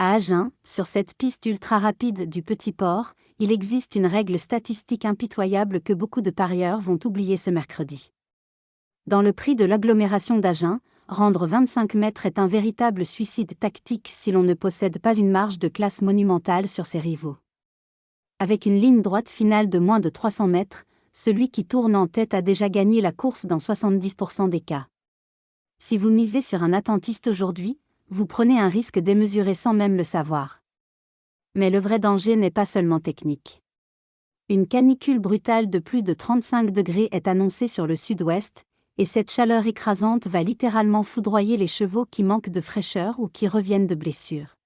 À Agen, sur cette piste ultra-rapide du Petit Port, il existe une règle statistique impitoyable que beaucoup de parieurs vont oublier ce mercredi. Dans le prix de l'agglomération d'Agen, rendre 25 mètres est un véritable suicide tactique si l'on ne possède pas une marge de classe monumentale sur ses rivaux. Avec une ligne droite finale de moins de 300 mètres, celui qui tourne en tête a déjà gagné la course dans 70% des cas. Si vous misez sur un attentiste aujourd'hui, vous prenez un risque démesuré sans même le savoir. Mais le vrai danger n'est pas seulement technique. Une canicule brutale de plus de 35 degrés est annoncée sur le sud-ouest, et cette chaleur écrasante va littéralement foudroyer les chevaux qui manquent de fraîcheur ou qui reviennent de blessures.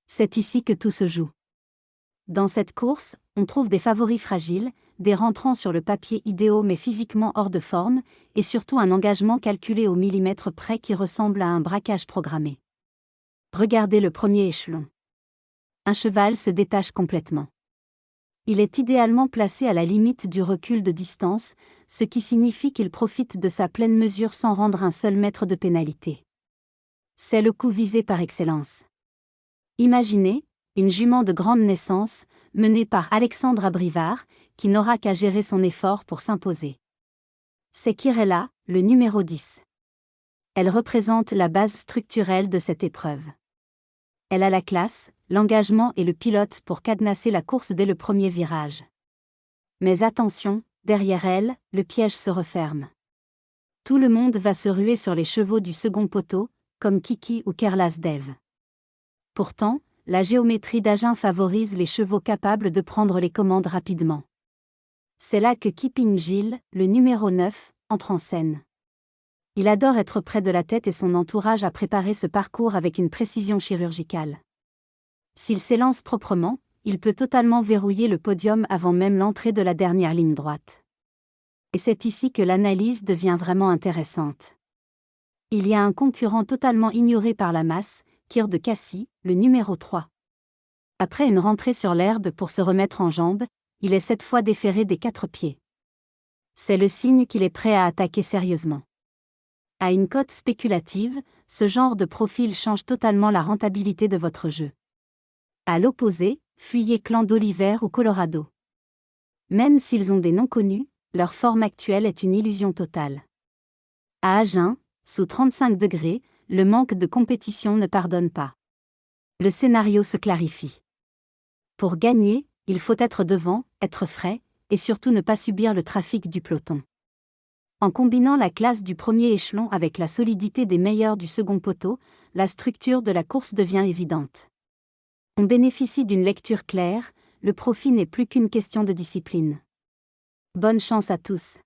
C'est ici que tout se joue. Dans cette course, on trouve des favoris fragiles, des rentrants sur le papier idéaux mais physiquement hors de forme, et surtout un engagement calculé au millimètre près qui ressemble à un braquage programmé. Regardez le premier échelon. Un cheval se détache complètement. Il est idéalement placé à la limite du recul de distance, ce qui signifie qu'il profite de sa pleine mesure sans rendre un seul mètre de pénalité. C'est le coup visé par excellence. Imaginez, une jument de grande naissance, menée par Alexandre Abrivard, qui n'aura qu'à gérer son effort pour s'imposer. C'est Kirella, le numéro 10. Elle représente la base structurelle de cette épreuve. Elle a la classe, l'engagement et le pilote pour cadenasser la course dès le premier virage. Mais attention, derrière elle, le piège se referme. Tout le monde va se ruer sur les chevaux du second poteau, comme Kiki ou Kerlas Dev. Pourtant, la géométrie d'Agen favorise les chevaux capables de prendre les commandes rapidement. C'est là que Keeping Gill, le numéro 9, entre en scène. Il adore être près de la tête et son entourage a préparé ce parcours avec une précision chirurgicale. S'il s'élance proprement, il peut totalement verrouiller le podium avant même l'entrée de la dernière ligne droite. Et c'est ici que l'analyse devient vraiment intéressante. Il y a un concurrent totalement ignoré par la masse, Kir de Cassis, le numéro 3. Après une rentrée sur l'herbe pour se remettre en jambes, il est cette fois déféré des 4 pieds. C'est le signe qu'il est prêt à attaquer sérieusement. À une cote spéculative, ce genre de profil change totalement la rentabilité de votre jeu. À l'opposé, fuyez Clan d'Oliver ou Colorado. Même s'ils ont des noms connus, leur forme actuelle est une illusion totale. À Agen, sous 35 degrés, le manque de compétition ne pardonne pas. Le scénario se clarifie. Pour gagner, il faut être devant, être frais, et surtout ne pas subir le trafic du peloton. En combinant la classe du premier échelon avec la solidité des meilleurs du second poteau, la structure de la course devient évidente. On bénéficie d'une lecture claire, le profit n'est plus qu'une question de discipline. Bonne chance à tous.